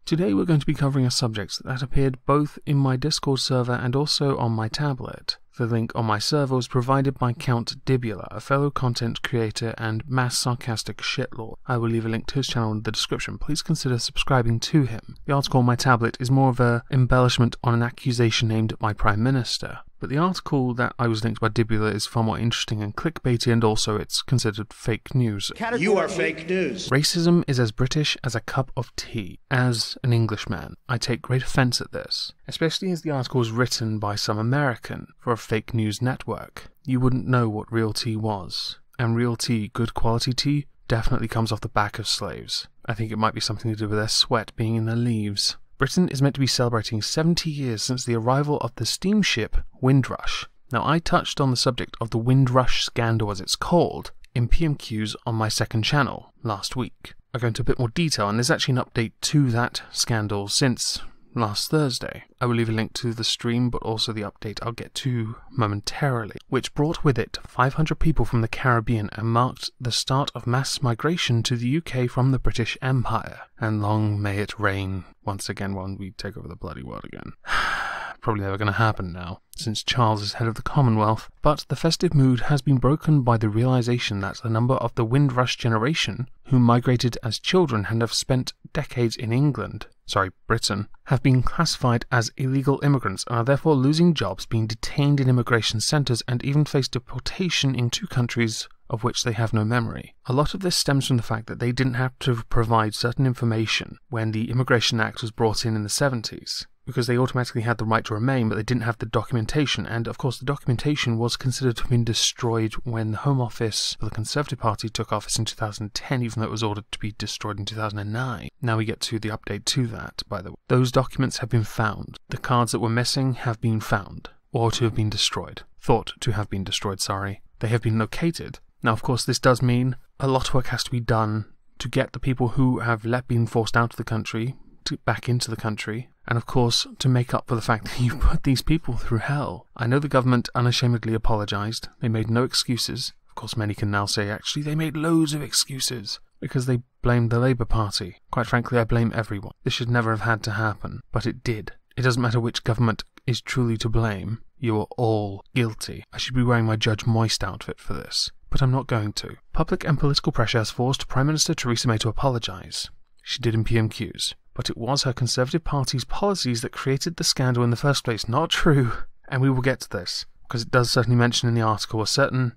Today we're going to be covering a subject that appeared both in my Discord server and also on my tablet. The link on my server was provided by Count Dibula, a fellow content creator and mass sarcastic shitlord. I will leave a link to his channel in the description. Please consider subscribing to him. The article on my tablet is more of an embellishment on an accusation aimed at my Prime Minister. But the article that I was linked by Dibula is far more interesting and clickbaity, and also it's considered fake news. You are fake news. Racism is as British as a cup of tea. As an Englishman, I take great offence at this, especially as the article was written by some American for a fake news network. You wouldn't know what real tea was. And real tea, good quality tea, definitely comes off the back of slaves. I think it might be something to do with their sweat being in their leaves. Britain is meant to be celebrating 70 years since the arrival of the steamship Windrush. Now, I touched on the subject of the Windrush scandal, as it's called, in PMQs on my second channel last week. I go into a bit more detail, and there's actually an update to that scandal since last Thursday. I will leave a link to the stream, but also the update I'll get to momentarily, which brought with it 500 people from the Caribbean and marked the start of mass migration to the UK from the British Empire. And long may it rain once again when we take over the bloody world again. Probably never going to happen now, since Charles is head of the Commonwealth, but the festive mood has been broken by the realization that the number of the Windrush generation, who migrated as children and have spent decades in Britain, have been classified as illegal immigrants and are therefore losing jobs, being detained in immigration centres, and even face deportation in two countries of which they have no memory. A lot of this stems from the fact that they didn't have to provide certain information when the Immigration Act was brought in the 70s. Because they automatically had the right to remain, but they didn't have the documentation. And of course the documentation was considered to have been destroyed when the Home Office for the Conservative Party took office in 2010, even though it was ordered to be destroyed in 2009. Now we get to the update to that, by the way. Those documents have been found. The cards that were missing have been found, or to have been destroyed. Thought to have been destroyed, sorry. They have been located. Now of course this does mean a lot of work has to be done to get the people who have been forced out of the country back into the country, and of course to make up for the fact that you've put these people through hell. I know the government unashamedly apologised. They made no excuses. Of course many can now say actually they made loads of excuses because they blamed the Labour Party. Quite frankly, I blame everyone. This should never have had to happen, but it did. It doesn't matter which government is truly to blame. You are all guilty. I should be wearing my Judge Moist outfit for this, but I'm not going to. Public and political pressure has forced Prime Minister Theresa May to apologise. She did in PMQs. But it was her Conservative Party's policies that created the scandal in the first place. Not true. And we will get to this, because it does certainly mention in the article a certain,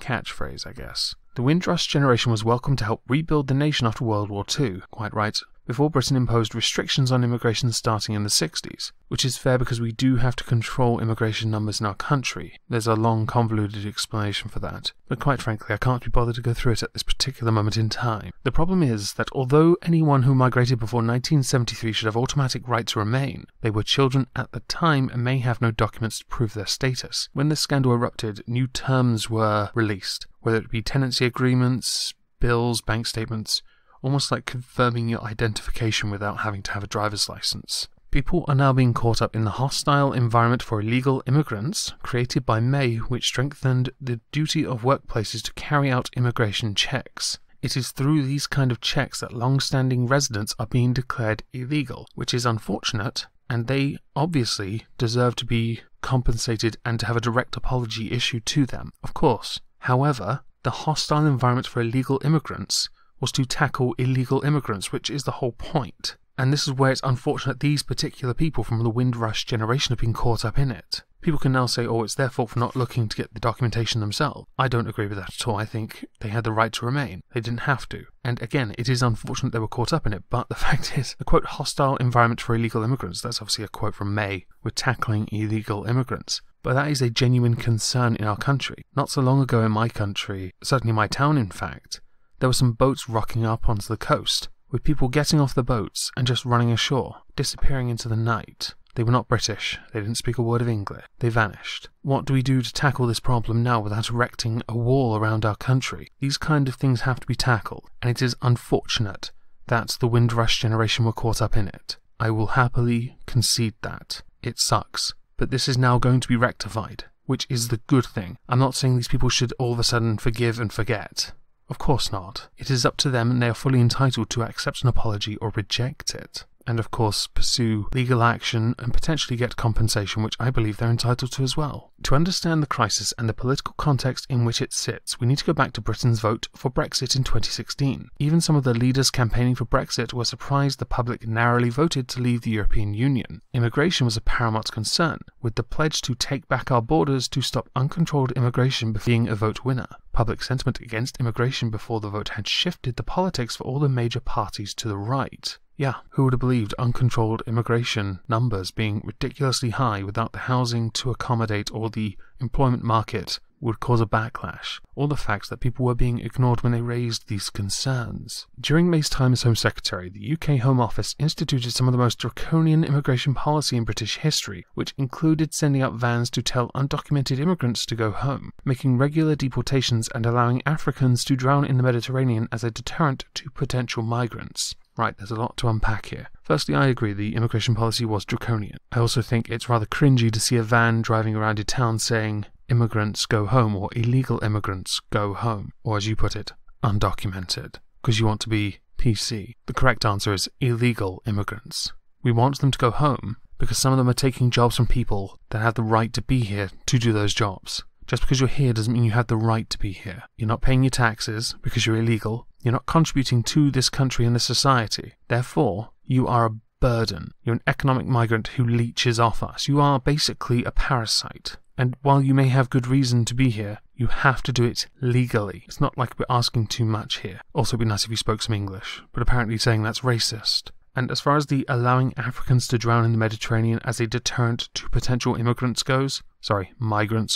catchphrase, I guess. The Windrush generation was welcome to help rebuild the nation after World War II. Quite right. Before Britain imposed restrictions on immigration starting in the 60s, which is fair because we do have to control immigration numbers in our country. There's a long convoluted explanation for that, but quite frankly I can't be bothered to go through it at this particular moment in time. The problem is that although anyone who migrated before 1973 should have automatic right to remain, they were children at the time and may have no documents to prove their status. When the scandal erupted, new terms were released, whether it be tenancy agreements, bills, bank statements, almost like confirming your identification without having to have a driver's license. People are now being caught up in the hostile environment for illegal immigrants created by May, which strengthened the duty of workplaces to carry out immigration checks. It is through these kind of checks that long-standing residents are being declared illegal, which is unfortunate, and they obviously deserve to be compensated and to have a direct apology issued to them, of course. However, the hostile environment for illegal immigrants was to tackle illegal immigrants, which is the whole point. And this is where it's unfortunate these particular people from the Windrush generation have been caught up in it. People can now say, oh, it's their fault for not looking to get the documentation themselves. I don't agree with that at all. I think they had the right to remain. They didn't have to. And again, it is unfortunate they were caught up in it, but the fact is, the quote, hostile environment for illegal immigrants, that's obviously a quote from May, we're tackling illegal immigrants. But that is a genuine concern in our country. Not so long ago in my country, certainly my town in fact, there were some boats rocking up onto the coast, with people getting off the boats and just running ashore, disappearing into the night. They were not British, they didn't speak a word of English, they vanished. What do we do to tackle this problem now without erecting a wall around our country? These kind of things have to be tackled, and it is unfortunate that the Windrush generation were caught up in it. I will happily concede that. It sucks, but this is now going to be rectified, which is the good thing. I'm not saying these people should all of a sudden forgive and forget. Of course not. It is up to them and they are fully entitled to accept an apology or reject it. and of course pursue legal action and potentially get compensation, which I believe they're entitled to as well. To understand the crisis and the political context in which it sits, we need to go back to Britain's vote for Brexit in 2016. Even some of the leaders campaigning for Brexit were surprised the public narrowly voted to leave the European Union. Immigration was a paramount concern, with the pledge to take back our borders to stop uncontrolled immigration being a vote winner. Public sentiment against immigration before the vote had shifted the politics for all the major parties to the right. Yeah, who would have believed uncontrolled immigration numbers being ridiculously high without the housing to accommodate or the employment market would cause a backlash, or the fact that people were being ignored when they raised these concerns. During May's time as Home Secretary, the UK Home Office instituted some of the most draconian immigration policy in British history, which included sending out vans to tell undocumented immigrants to go home, making regular deportations and allowing Africans to drown in the Mediterranean as a deterrent to potential migrants. Right, there's a lot to unpack here. Firstly, I agree the immigration policy was draconian. I also think it's rather cringy to see a van driving around a town saying, immigrants go home, or illegal immigrants go home, or as you put it, undocumented, because you want to be PC. The correct answer is illegal immigrants. We want them to go home because some of them are taking jobs from people that have the right to be here to do those jobs. Just because you're here doesn't mean you have the right to be here. You're not paying your taxes because you're illegal. You're not contributing to this country and this society. Therefore, you are a burden. You're an economic migrant who leeches off us. You are basically a parasite. And while you may have good reason to be here, you have to do it legally. It's not like we're asking too much here. Also, it'd be nice if you spoke some English, but apparently saying that's racist. And as far as the allowing Africans to drown in the Mediterranean as a deterrent to potential migrants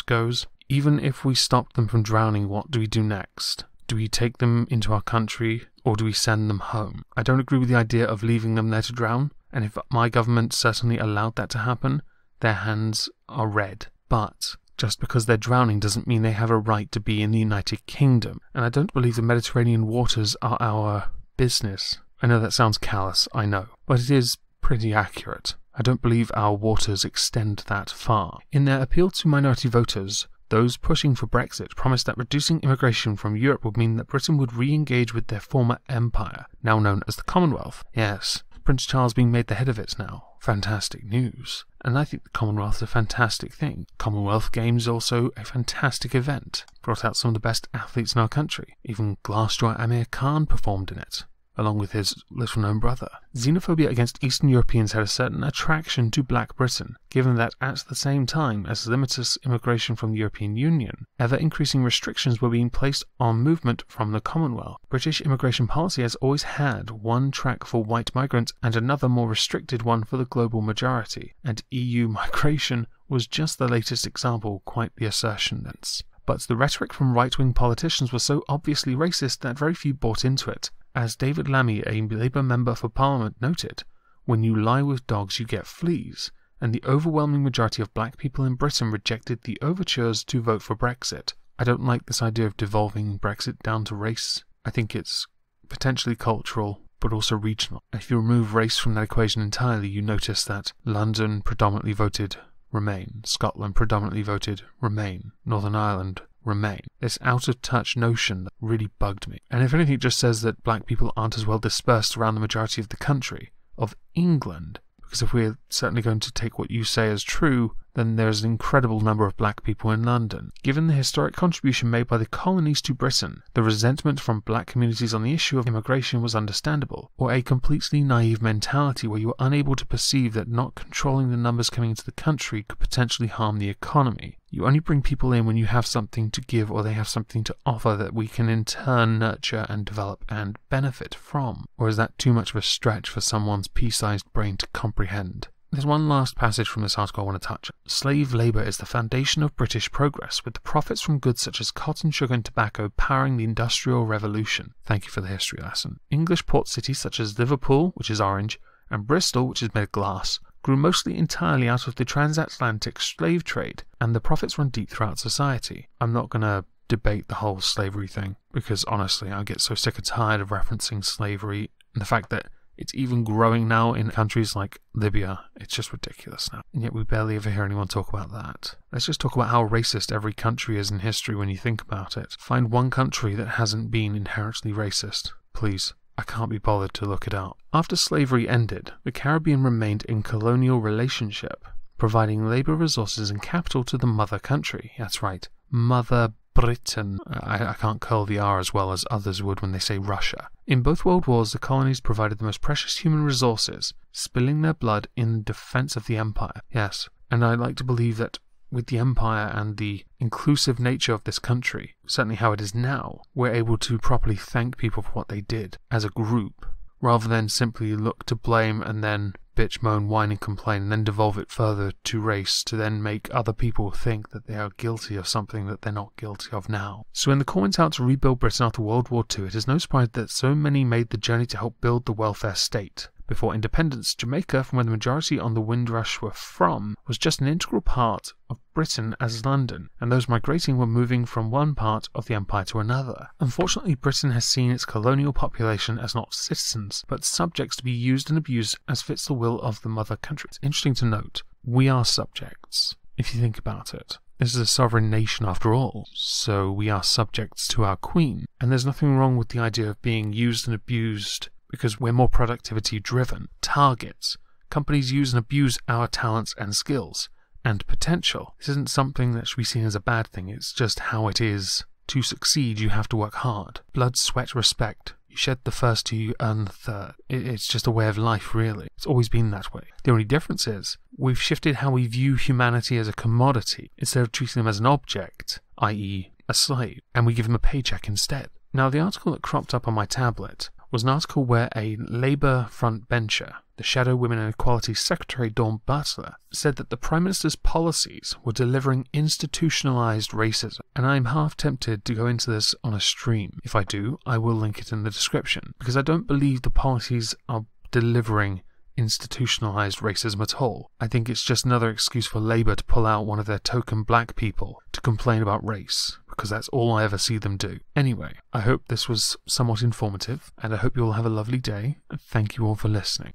goes, even if we stop them from drowning, what do we do next? Do we take them into our country, or do we send them home? I don't agree with the idea of leaving them there to drown, and if my government certainly allowed that to happen, their hands are red. But just because they're drowning doesn't mean they have a right to be in the United Kingdom. And I don't believe the Mediterranean waters are our business. I know that sounds callous, I know, but it is pretty accurate. I don't believe our waters extend that far. In their appeal to minority voters, those pushing for Brexit promised that reducing immigration from Europe would mean that Britain would re-engage with their former empire, now known as the Commonwealth. Yes, Prince Charles being made the head of it now. Fantastic news. And I think the Commonwealth is a fantastic thing. Commonwealth Games also a fantastic event. Brought out some of the best athletes in our country. Even Glassjaw Amir Khan performed in it, along with his little-known brother. Xenophobia against Eastern Europeans had a certain attraction to Black Britain, given that at the same time as limitless immigration from the European Union, ever-increasing restrictions were being placed on movement from the Commonwealth. British immigration policy has always had one track for white migrants and another more restricted one for the global majority, and EU migration was just the latest example, quite the assertion thence. But the rhetoric from right-wing politicians was so obviously racist that very few bought into it. As David Lammy, a Labour member for Parliament, noted, when you lie with dogs you get fleas, and the overwhelming majority of black people in Britain rejected the overtures to vote for Brexit. I don't like this idea of devolving Brexit down to race. I think it's potentially cultural, but also regional. If you remove race from that equation entirely, you notice that London predominantly voted Remain, Scotland predominantly voted Remain, Northern Ireland Remain. This out-of-touch notion that really bugged me. And if anything, it just says that black people aren't as well dispersed around the majority of the country, of England. Because if we're certainly going to take what you say as true, then there's an incredible number of black people in London. Given the historic contribution made by the colonies to Britain, the resentment from black communities on the issue of immigration was understandable, or a completely naive mentality where you were unable to perceive that not controlling the numbers coming into the country could potentially harm the economy. You only bring people in when you have something to give or they have something to offer that we can in turn nurture and develop and benefit from. Or is that too much of a stretch for someone's pea-sized brain to comprehend? There's one last passage from this article I want to touch. Slave labour is the foundation of British progress, with the profits from goods such as cotton, sugar and tobacco powering the Industrial Revolution. Thank you for the history lesson. English port cities such as Liverpool, which is orange, and Bristol, which is made of glass, grew mostly entirely out of the transatlantic slave trade, and the profits run deep throughout society. I'm not going to debate the whole slavery thing, because honestly I get so sick and tired of referencing slavery, and the fact that it's even growing now in countries like Libya. It's just ridiculous now. And yet we barely ever hear anyone talk about that. Let's just talk about how racist every country is in history when you think about it. Find one country that hasn't been inherently racist. Please. I can't be bothered to look it up. After slavery ended, the Caribbean remained in colonial relationship, providing labour, resources and capital to the mother country. That's right, Mother Britain. I can't curl the R as well as others would when they say Russia. In both world wars, the colonies provided the most precious human resources, spilling their blood in defence of the empire. Yes, and I like to believe that with the empire and the inclusive nature of this country, certainly how it is now, we're able to properly thank people for what they did as a group, rather than simply look to blame and then bitch, moan, whine and complain, and then devolve it further to race to then make other people think that they are guilty of something that they're not guilty of now. So when the call went out to rebuild Britain after World War II, it is no surprise that so many made the journey to help build the welfare state. Before independence, Jamaica, from where the majority on the Windrush were from, was just an integral part of Britain as London, and those migrating were moving from one part of the empire to another. Unfortunately, Britain has seen its colonial population as not citizens, but subjects to be used and abused as fits the will of the mother country. It's interesting to note, we are subjects, if you think about it. This is a sovereign nation after all, so we are subjects to our queen, and there's nothing wrong with the idea of being used and abused because we're more productivity driven. Targets. Companies use and abuse our talents and skills and potential. This isn't something that should be seen as a bad thing, it's just how it is. To succeed, you have to work hard. Blood, sweat, respect. You shed the first to you earn the third. It's just a way of life, really. It's always been that way. The only difference is, we've shifted how we view humanity as a commodity, instead of treating them as an object, i.e. a slave, and we give them a paycheck instead. Now, the article that cropped up on my tablet was an article where a Labour frontbencher, the Shadow Women and Equality Secretary Dawn Butler, said that the Prime Minister's policies were delivering institutionalised racism, and I'm half tempted to go into this on a stream. If I do, I will link it in the description, because I don't believe the policies are delivering institutionalised racism at all. I think it's just another excuse for Labour to pull out one of their token black people to complain about race, because that's all I ever see them do. Anyway, I hope this was somewhat informative, and I hope you all have a lovely day, and thank you all for listening.